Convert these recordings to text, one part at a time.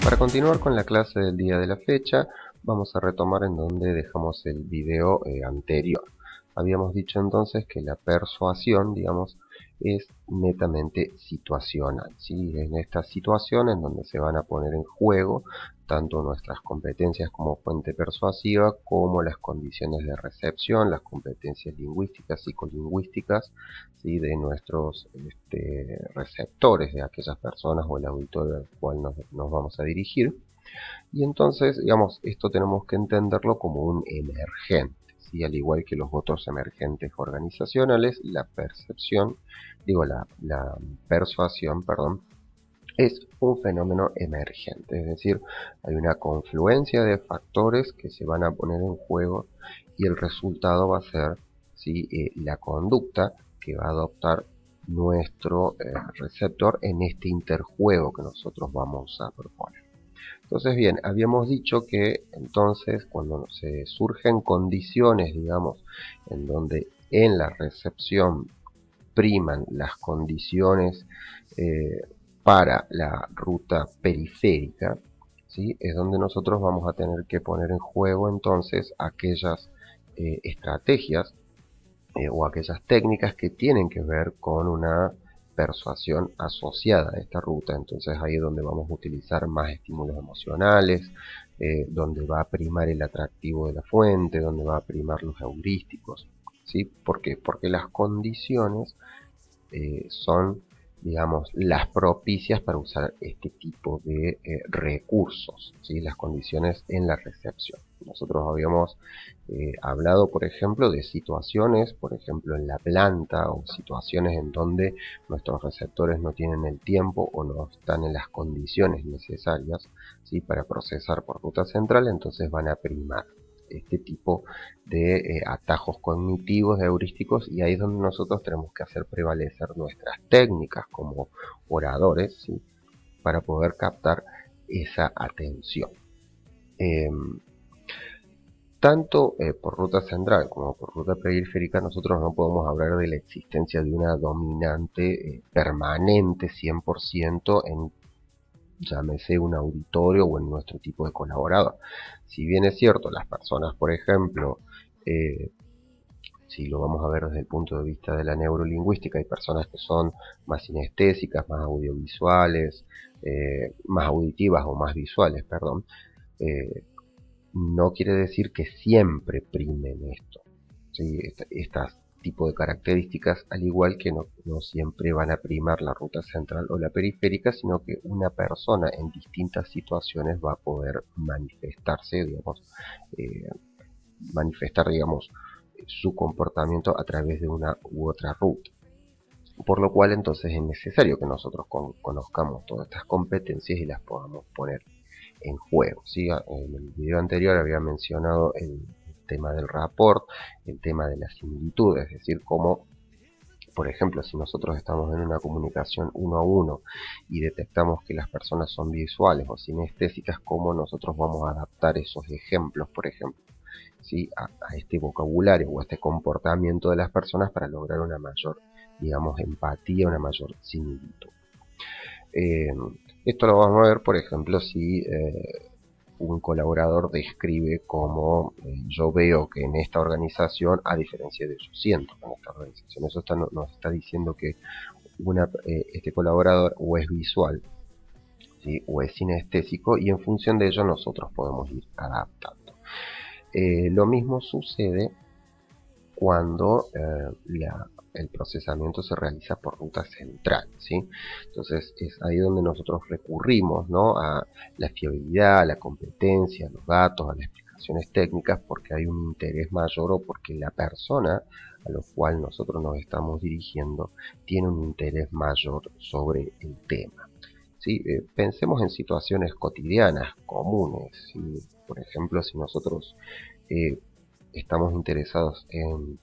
Para continuar con la clase del día de la fecha, vamos a retomar en donde dejamos el video anterior. Habíamos dicho entonces que la persuasión, digamos, es netamente situacional, ¿sí? En esta situación en donde se van a poner en juego tanto nuestras competencias como fuente persuasiva, como las condiciones de recepción, las competencias lingüísticas, psicolingüísticas, ¿sí? De nuestros receptores, de aquellas personas o el auditorio al cual nos vamos a dirigir. Y entonces, digamos, esto tenemos que entenderlo como un emergente, ¿sí? Al igual que los otros emergentes organizacionales, la persuasión, perdón, es un fenómeno emergente, es decir, hay una confluencia de factores que se van a poner en juego y el resultado va a ser, ¿sí? La conducta que va a adoptar nuestro receptor en este interjuego que nosotros vamos a proponer. Entonces, bien, habíamos dicho que entonces cuando se surgen condiciones, digamos, en donde en la recepción priman las condiciones para la ruta periférica, ¿sí? Es donde nosotros vamos a tener que poner en juego entonces aquellas estrategias o aquellas técnicas que tienen que ver con una persuasión asociada a esta ruta. Entonces ahí es donde vamos a utilizar más estímulos emocionales, donde va a primar el atractivo de la fuente, donde va a primar los heurísticos, ¿sí? ¿Por qué? Porque las condiciones son, digamos, las propicias para usar este tipo de recursos, ¿sí? Las condiciones en la recepción. Nosotros habíamos hablado, por ejemplo, de situaciones, por ejemplo, en la planta, o situaciones en donde nuestros receptores no tienen el tiempo o no están en las condiciones necesarias, ¿sí? Para procesar por ruta central, entonces van a primar este tipo de atajos cognitivos, de heurísticos, y ahí es donde nosotros tenemos que hacer prevalecer nuestras técnicas como oradores, ¿sí? Para poder captar esa atención. Tanto por ruta central como por ruta periférica nosotros no podemos hablar de la existencia de una dominante permanente 100% en, llámese, un auditorio o en nuestro tipo de colaborador. Si bien es cierto, las personas, por ejemplo, si lo vamos a ver desde el punto de vista de la neurolingüística, hay personas que son más sinestésicas, más audiovisuales, más auditivas o más visuales, perdón. No quiere decir que siempre primen esto, ¿sí? Estas tipo de características, al igual que no siempre van a primar la ruta central o la periférica, sino que una persona en distintas situaciones va a poder manifestarse, digamos, digamos, su comportamiento a través de una u otra ruta. Por lo cual entonces es necesario que nosotros conozcamos todas estas competencias y las podamos poner en juego, ¿sí? En el video anterior había mencionado el tema del rapport, el tema de la similitud, es decir, cómo, por ejemplo, si nosotros estamos en una comunicación uno a uno y detectamos que las personas son visuales o sinestésicas, cómo nosotros vamos a adaptar esos ejemplos, por ejemplo, ¿sí? a este vocabulario o a este comportamiento de las personas para lograr una mayor, digamos, empatía, una mayor similitud. Esto lo vamos a ver, por ejemplo, si un colaborador describe cómo yo veo que en esta organización, a diferencia de yo siento que en esta organización. Eso nos está diciendo que este colaborador o es visual, ¿sí? O es sinestésico, y en función de ello nosotros podemos ir adaptando. Lo mismo sucede cuando el procesamiento se realiza por ruta central, ¿sí? Entonces es ahí donde nosotros recurrimos, ¿no? A la fiabilidad, a la competencia, a los datos, a las explicaciones técnicas, porque hay un interés mayor o porque la persona a la cual nosotros nos estamos dirigiendo tiene un interés mayor sobre el tema, ¿sí? Pensemos en situaciones cotidianas, comunes, ¿sí? Por ejemplo, si nosotros estamos interesados en,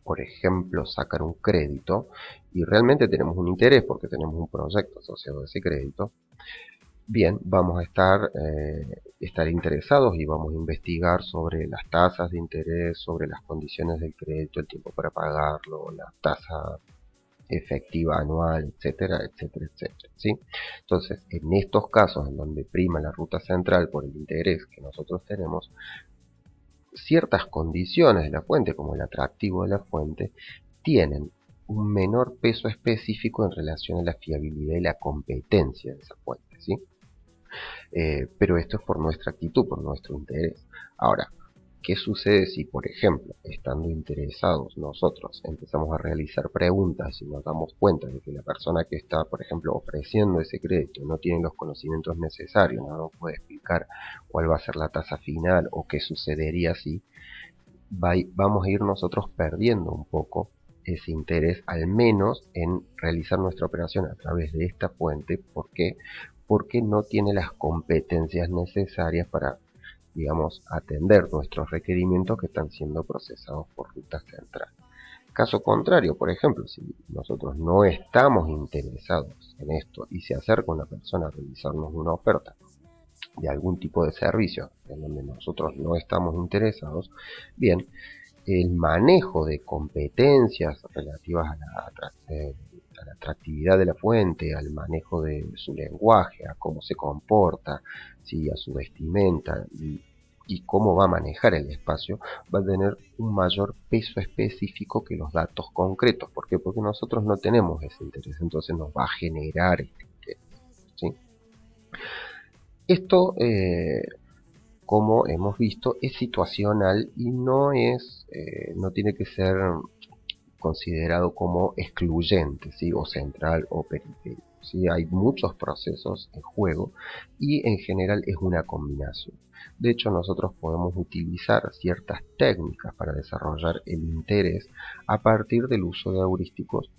por ejemplo, sacar un crédito y realmente tenemos un interés porque tenemos un proyecto asociado a ese crédito, bien, vamos a estar interesados y vamos a investigar sobre las tasas de interés, sobre las condiciones del crédito, el tiempo para pagarlo, la tasa efectiva anual, etcétera, etcétera, etcétera, ¿sí? Entonces, en estos casos en donde prima la ruta central por el interés que nosotros tenemos, ciertas condiciones de la fuente, como el atractivo de la fuente, tienen un menor peso específico en relación a la fiabilidad y la competencia de esa fuente, ¿sí? Pero esto es por nuestra actitud, por nuestro interés. Ahora, ¿qué sucede si, por ejemplo, estando interesados nosotros empezamos a realizar preguntas y nos damos cuenta de que la persona que está, por ejemplo, ofreciendo ese crédito no tiene los conocimientos necesarios, no nos puede explicar cuál va a ser la tasa final o qué sucedería si vamos a ir nosotros perdiendo un poco ese interés, al menos en realizar nuestra operación a través de esta fuente? ¿Por qué? Porque no tiene las competencias necesarias para, digamos, atender nuestros requerimientos que están siendo procesados por ruta central. Caso contrario, por ejemplo, si nosotros no estamos interesados en esto y se acerca una persona a realizarnos una oferta de algún tipo de servicio en donde nosotros no estamos interesados, bien, el manejo de competencias relativas a la atractividad de la fuente, al manejo de su lenguaje, a cómo se comporta, ¿sí? A su vestimenta y cómo va a manejar el espacio, va a tener un mayor peso específico que los datos concretos. ¿Por qué? Porque nosotros no tenemos ese interés, entonces nos va a generar este interés, ¿sí? Esto, como hemos visto, es situacional y no tiene que ser considerado como excluyente, ¿sí? O central o periférico, ¿sí? Hay muchos procesos en juego y en general es una combinación. De hecho, nosotros podemos utilizar ciertas técnicas para desarrollar el interés a partir del uso de heurísticos,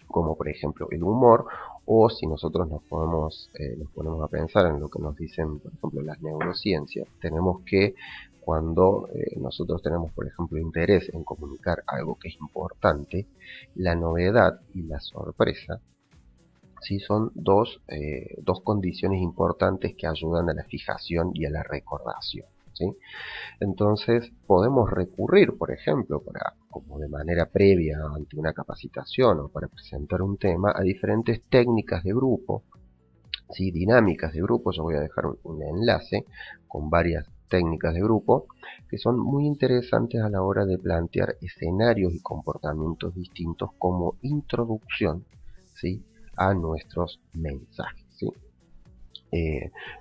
como por ejemplo el humor, o si nosotros nos ponemos a pensar en lo que nos dicen, por ejemplo, las neurociencias, tenemos que cuando nosotros tenemos, por ejemplo, interés en comunicar algo que es importante, la novedad y la sorpresa, ¿sí? Son dos condiciones importantes que ayudan a la fijación y a la recordación, ¿sí? Entonces podemos recurrir, por ejemplo, como de manera previa ante una capacitación o para presentar un tema, a diferentes técnicas de grupo, ¿sí? Dinámicas de grupo. Yo voy a dejar un enlace con varias técnicas de grupo que son muy interesantes a la hora de plantear escenarios y comportamientos distintos como introducción, ¿sí? A nuestros mensajes, ¿sí?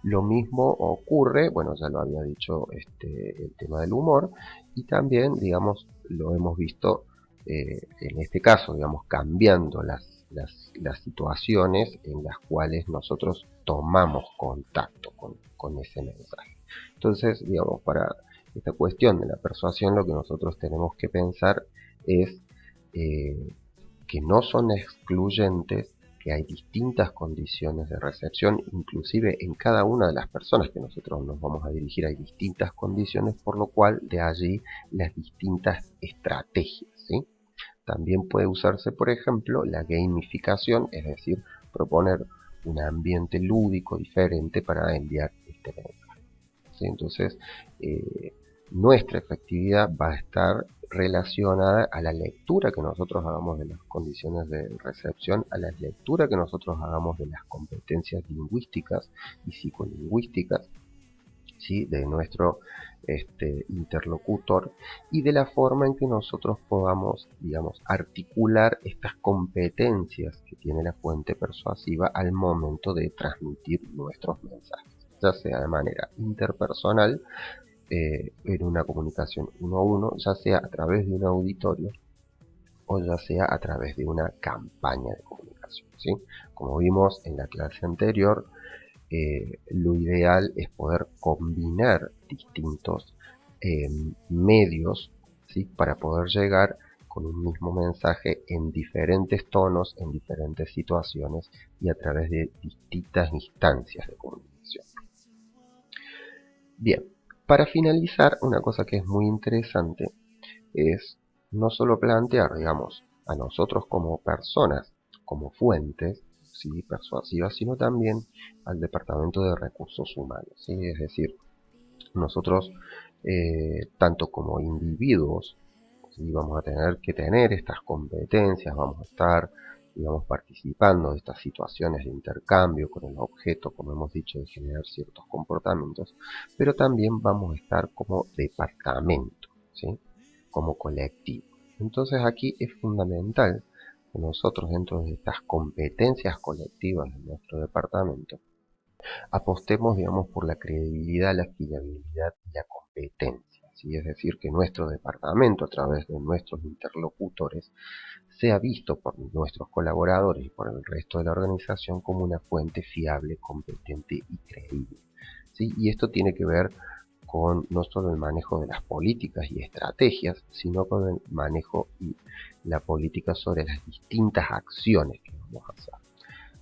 Lo mismo ocurre, bueno, ya lo había dicho, el tema del humor, y también, digamos, lo hemos visto en este caso, digamos, cambiando las situaciones en las cuales nosotros tomamos contacto con ese mensaje. Entonces, digamos, para esta cuestión de la persuasión, lo que nosotros tenemos que pensar es eh, que no son excluyentes, que hay distintas condiciones de recepción, inclusive en cada una de las personas que nosotros nos vamos a dirigir hay distintas condiciones, por lo cual de allí las distintas estrategias, ¿sí? También puede usarse, por ejemplo, la gamificación, es decir, proponer un ambiente lúdico diferente para enviar este mensaje, ¿sí? Entonces, nuestra efectividad va a estar relacionada a la lectura que nosotros hagamos de las condiciones de recepción, a la lectura que nosotros hagamos de las competencias lingüísticas y psicolingüísticas, ¿sí? De nuestro interlocutor, y de la forma en que nosotros podamos, digamos, articular estas competencias que tiene la fuente persuasiva al momento de transmitir nuestros mensajes, ya sea de manera interpersonal, en una comunicación uno a uno, ya sea a través de un auditorio o ya sea a través de una campaña de comunicación, ¿sí? Como vimos en la clase anterior, lo ideal es poder combinar distintos medios, ¿sí? Para poder llegar con un mismo mensaje en diferentes tonos, en diferentes situaciones y a través de distintas instancias de comunicación. Bien, para finalizar, una cosa que es muy interesante es no solo plantear, digamos, a nosotros como personas, como fuentes, ¿sí? Persuasiva, sino también al departamento de recursos humanos, ¿sí? Es decir, nosotros, tanto como individuos, ¿sí? Vamos a tener que tener estas competencias, vamos a estar, digamos, participando de estas situaciones de intercambio con el objeto, como hemos dicho, de generar ciertos comportamientos, pero también vamos a estar como departamento, ¿sí? Como colectivo. Entonces aquí es fundamental que nosotros, dentro de estas competencias colectivas de nuestro departamento, apostemos, digamos, por la credibilidad, la fiabilidad y la competencia, ¿sí? Es decir, que nuestro departamento, a través de nuestros interlocutores, sea visto por nuestros colaboradores y por el resto de la organización como una fuente fiable, competente y creíble, ¿sí? Y esto tiene que ver con no solo el manejo de las políticas y estrategias, sino con el manejo y la política sobre las distintas acciones que vamos a hacer.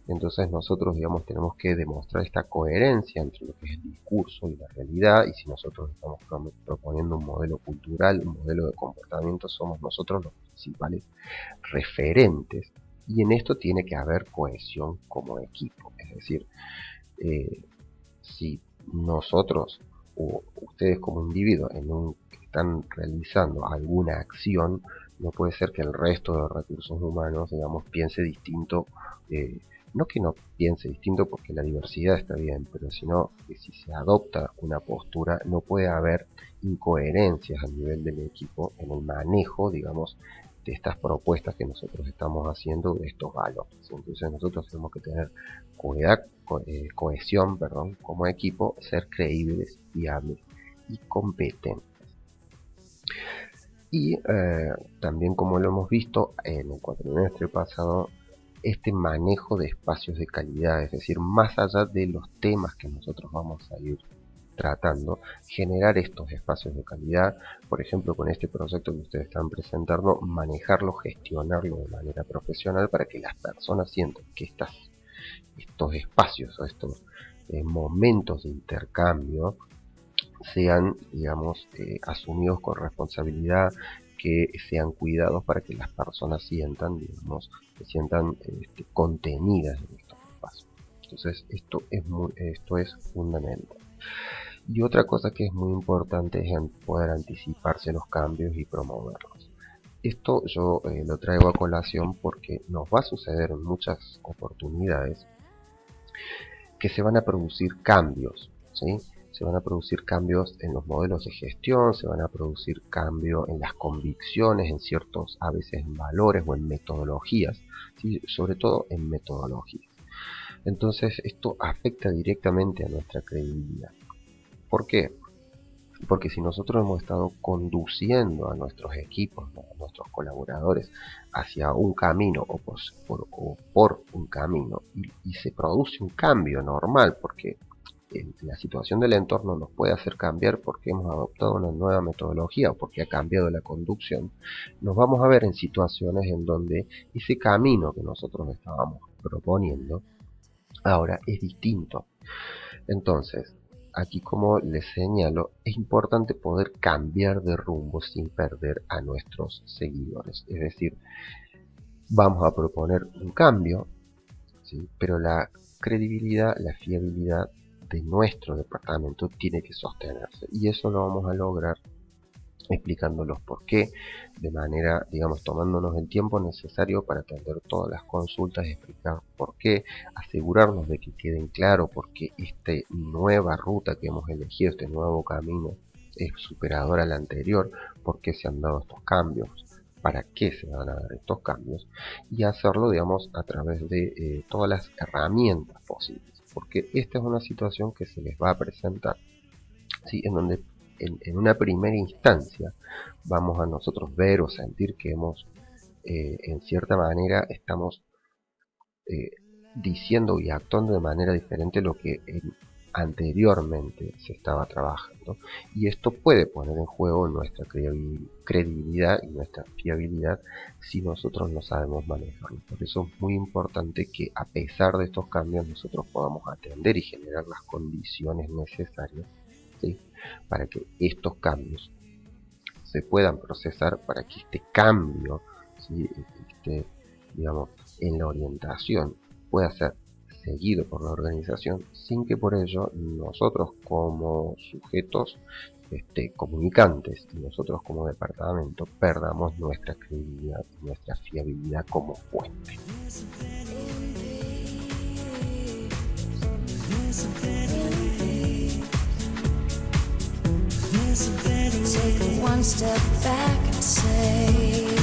Entonces nosotros, digamos, tenemos que demostrar esta coherencia entre lo que es el discurso y la realidad, y si nosotros estamos proponiendo un modelo cultural, un modelo de comportamiento, somos nosotros los principales referentes, y en esto tiene que haber cohesión como equipo. Es decir, eh, si nosotros o ustedes como individuos están realizando alguna acción, no puede ser que el resto de recursos humanos, digamos, piense distinto. No que no piense distinto porque la diversidad está bien, pero sino que si se adopta una postura no puede haber incoherencias a nivel del equipo en el manejo, digamos, de estas propuestas que nosotros estamos haciendo, de estos valores. Entonces nosotros tenemos que tener cohesión, perdón, como equipo, ser creíbles, fiables y competentes. Y también, como lo hemos visto en el cuatrimestre pasado, este manejo de espacios de calidad, es decir, más allá de los temas que nosotros vamos a ir tratando, generar estos espacios de calidad, por ejemplo, con este proyecto que ustedes están presentando, manejarlo, gestionarlo de manera profesional para que las personas sientan que estos espacios o estos momentos de intercambio sean, digamos, asumidos con responsabilidad, que sean cuidados para que las personas sientan, digamos, se sientan contenidas en estos espacios. Entonces, esto es fundamental. Y otra cosa que es muy importante es poder anticiparse los cambios y promoverlos. Esto yo lo traigo a colación porque nos va a suceder en muchas oportunidades que se van a producir cambios, ¿sí? Se van a producir cambios en los modelos de gestión, se van a producir cambios en las convicciones, en ciertos, a veces en valores o en metodologías, ¿sí? Sobre todo en metodologías. Entonces esto afecta directamente a nuestra credibilidad. ¿Por qué? Porque si nosotros hemos estado conduciendo a nuestros equipos, ¿no?, a nuestros colaboradores hacia un camino o por un camino y se produce un cambio normal, porque la situación del entorno nos puede hacer cambiar porque hemos adoptado una nueva metodología o porque ha cambiado la conducción, nos vamos a ver en situaciones en donde ese camino que nosotros estábamos proponiendo ahora es distinto. Entonces, aquí, como les señalo, es importante poder cambiar de rumbo sin perder a nuestros seguidores. Es decir, vamos a proponer un cambio, ¿sí?, pero la credibilidad, la fiabilidad de nuestro departamento tiene que sostenerse. Y eso lo vamos a lograr explicándolos por qué, de manera, digamos, tomándonos el tiempo necesario para atender todas las consultas, explicar por qué, asegurarnos de que queden claro por qué esta nueva ruta que hemos elegido, este nuevo camino, es superador al anterior, por qué se han dado estos cambios, para qué se van a dar estos cambios, y hacerlo, digamos, a través de todas las herramientas posibles, porque esta es una situación que se les va a presentar, ¿sí?, en donde en una primera instancia vamos a nosotros ver o sentir que en cierta manera estamos eh, diciendo y actuando de manera diferente lo que anteriormente se estaba trabajando, y esto puede poner en juego nuestra credibilidad y nuestra fiabilidad si nosotros no sabemos manejarlo. Por eso es muy importante que, a pesar de estos cambios, nosotros podamos atender y generar las condiciones necesarias, ¿sí?, para que estos cambios se puedan procesar, para que este cambio, ¿sí?, digamos, en la orientación pueda ser seguido por la organización sin que por ello nosotros como sujetos comunicantes y nosotros como departamento perdamos nuestra credibilidad y nuestra fiabilidad como fuente. Take one step back and say